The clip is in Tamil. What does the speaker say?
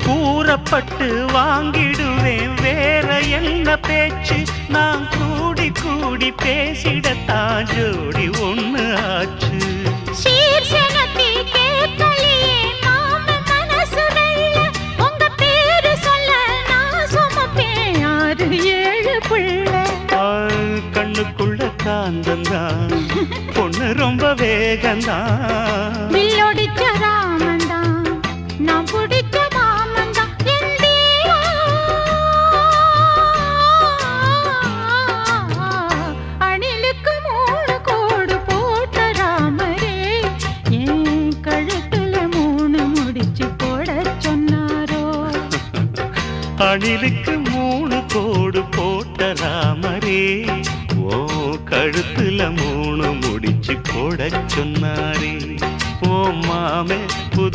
கூறப்பட்டு வாங்கிடுவேன் வேற என்ன பேச்சு நான் கூடி கூடி பேசிடத்தான் ஜோடி ஒண்ணு ஆச்சு கண்ணுக்குள்ள காந்தந்தான் பொண்ணு ரொம்ப வேகந்தான் நான் பிடிச்ச மாமந்தான் அணிலுக்கு 3 கோடு போட்ட ராமரே என் கழுத்துல 3 முடிச்சு போட சொன்னாரோ அணிலுக்கு 3 கோடு போட்ட ராமரே ஓ கழுத்துல 3 முடிச்சு போட சொன்னாரே ஓ மாமே